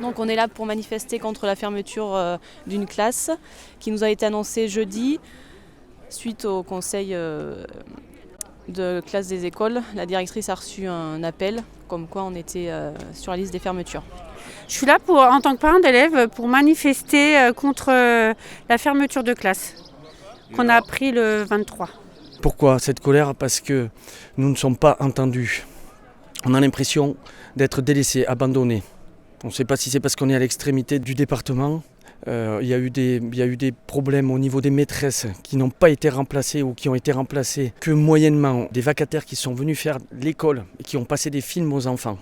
Donc on est là pour manifester contre la fermeture d'une classe qui nous a été annoncée jeudi suite au conseil de classe des écoles. La directrice a reçu un appel comme quoi on était sur la liste des fermetures. Je suis là en tant que parent d'élève pour manifester contre la fermeture de classe qu'on a appris le 23. Pourquoi cette colère? Parce que nous ne sommes pas entendus. On a l'impression d'être délaissés, abandonnés. On ne sait pas si c'est parce qu'on est à l'extrémité du département. Il y a eu des problèmes au niveau des maîtresses qui n'ont pas été remplacées ou qui ont été remplacées que moyennement. Des vacataires qui sont venus faire l'école et qui ont passé des films aux enfants.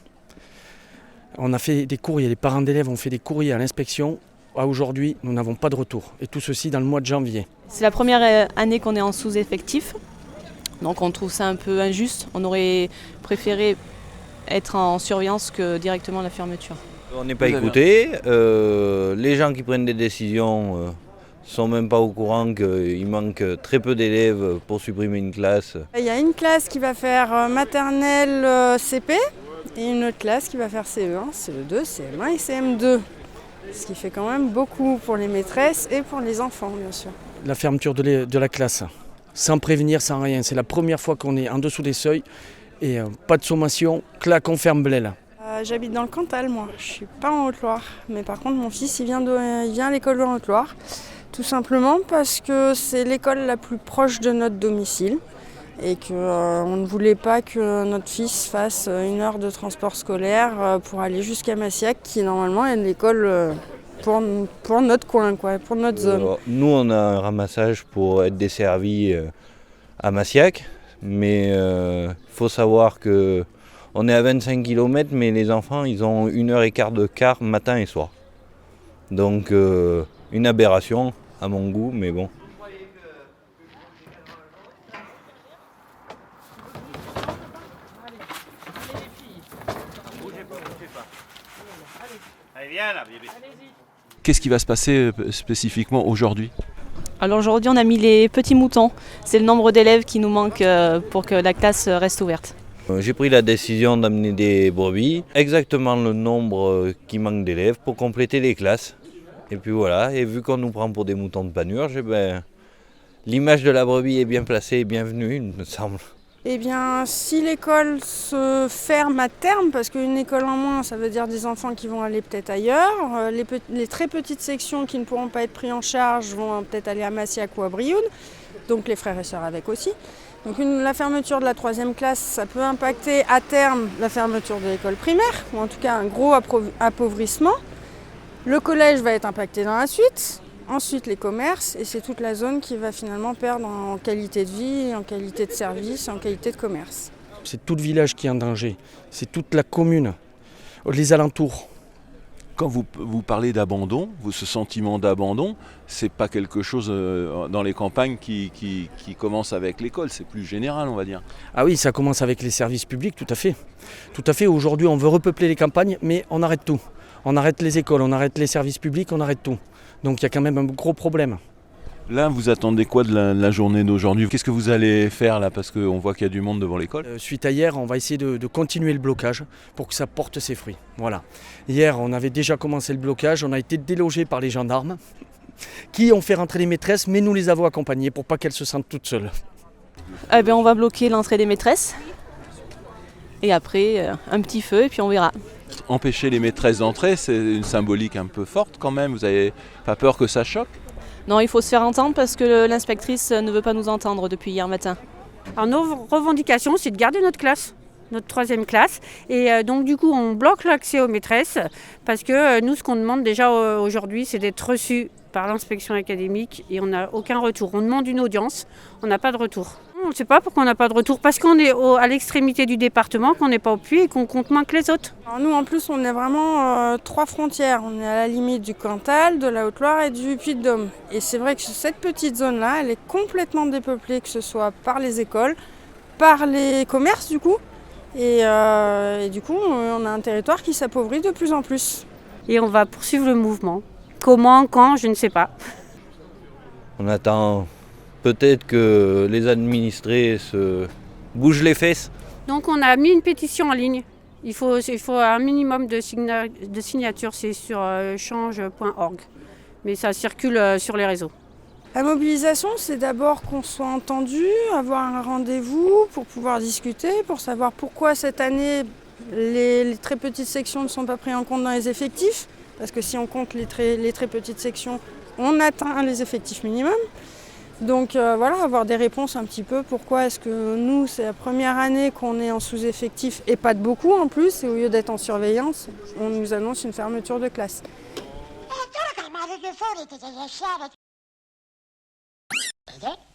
On a fait des courriers, les parents d'élèves ont fait des courriers à l'inspection. À aujourd'hui, nous n'avons pas de retour. Et tout ceci dans le mois de janvier. C'est la première année qu'on est en sous-effectif. Donc on trouve ça un peu injuste. On aurait préféré être en surveillance que directement la fermeture. On n'est pas écoutés. Les gens qui prennent des décisions sont même pas au courant qu'il manque très peu d'élèves pour supprimer une classe. Il y a une classe qui va faire maternelle CP et une autre classe qui va faire CE1, CE2, CM1 et CM2. Ce qui fait quand même beaucoup pour les maîtresses et pour les enfants, bien sûr. La fermeture de la classe, sans prévenir, sans rien. C'est la première fois qu'on est en dessous des seuils et pas de sommation, clac, on ferme Blel. J'habite dans le Cantal, moi. Je suis pas en Haute-Loire. Mais par contre, mon fils, il vient à l'école en Haute-Loire. Tout simplement parce que c'est l'école la plus proche de notre domicile. Et qu'on ne voulait pas que notre fils fasse 1 heure de transport scolaire pour aller jusqu'à Massiac, qui normalement est l'école pour notre coin, quoi, pour notre zone. Nous, on a un ramassage pour être desservi à Massiac. Mais faut savoir que on est à 25 km, mais les enfants, ils ont 1h15 de car matin et soir. Donc, une aberration à mon goût, mais bon. Qu'est-ce qui va se passer spécifiquement aujourd'hui ? Alors aujourd'hui, on a mis les petits moutons. C'est le nombre d'élèves qui nous manque pour que la classe reste ouverte. J'ai pris la décision d'amener des brebis, exactement le nombre qui manque d'élèves pour compléter les classes. Et puis voilà, et vu qu'on nous prend pour des moutons de panurge, l'image de la brebis est bien placée et bienvenue, il me semble. Eh bien, si l'école se ferme à terme, parce qu'une école en moins, ça veut dire des enfants qui vont aller peut-être ailleurs, les très petites sections qui ne pourront pas être prises en charge vont peut-être aller à Massiac ou à Brioude, donc les frères et sœurs avec aussi. Donc la fermeture de la 3e classe, ça peut impacter à terme la fermeture de l'école primaire, ou en tout cas un gros appauvrissement. Le collège va être impacté dans la suite. Ensuite les commerces, et c'est toute la zone qui va finalement perdre en qualité de vie, en qualité de service, en qualité de commerce. C'est tout le village qui est en danger, c'est toute la commune, les alentours. Quand vous parlez d'abandon, ce sentiment d'abandon, c'est pas quelque chose dans les campagnes qui commence avec l'école, c'est plus général, on va dire. Ah oui, ça commence avec les services publics, tout à fait. Tout à fait, aujourd'hui on veut repeupler les campagnes, mais on arrête tout. On arrête les écoles, on arrête les services publics, on arrête tout. Donc il y a quand même un gros problème. Là, vous attendez quoi de la journée d'aujourd'hui ? Qu'est-ce que vous allez faire là ? Parce qu'on voit qu'il y a du monde devant l'école. Suite à hier, on va essayer de continuer le blocage pour que ça porte ses fruits. Voilà. Hier, on avait déjà commencé le blocage, on a été délogés par les gendarmes qui ont fait rentrer les maîtresses, mais nous les avons accompagnées pour pas qu'elles se sentent toutes seules. On va bloquer l'entrée des maîtresses. Et après, un petit feu et puis on verra. Empêcher les maîtresses d'entrer, c'est une symbolique un peu forte quand même. Vous n'avez pas peur que ça choque ? Non, il faut se faire entendre parce que l'inspectrice ne veut pas nous entendre depuis hier matin. Alors nos revendications, c'est de garder notre classe, notre 3e classe. Et donc du coup, on bloque l'accès aux maîtresses parce que nous, ce qu'on demande déjà aujourd'hui, c'est d'être reçus par l'inspection académique et on n'a aucun retour. On demande une audience, on n'a pas de retour. On ne sait pas pourquoi on n'a pas de retour, parce qu'on est à l'extrémité du département, qu'on n'est pas au puits et qu'on compte moins que les autres. Alors nous en plus on est vraiment 3 frontières, on est à la limite du Cantal, de la Haute-Loire et du Puy-de-Dôme. Et c'est vrai que cette petite zone-là, elle est complètement dépeuplée, que ce soit par les écoles, par les commerces du coup. Et du coup on a un territoire qui s'appauvrit de plus en plus. Et on va poursuivre le mouvement. Comment, quand, je ne sais pas. On attend peut-être que les administrés se bougent les fesses. Donc on a mis une pétition en ligne. Il faut un minimum de signatures, c'est sur change.org. Mais ça circule sur les réseaux. La mobilisation, c'est d'abord qu'on soit entendu, avoir un rendez-vous pour pouvoir discuter, pour savoir pourquoi cette année les très petites sections ne sont pas prises en compte dans les effectifs. Parce que si on compte les très petites sections, on atteint les effectifs minimum. Donc voilà, avoir des réponses un petit peu. Pourquoi est-ce que nous, c'est la première année qu'on est en sous-effectif et pas de beaucoup en plus, et au lieu d'être en surveillance, on nous annonce une fermeture de classe. Is it?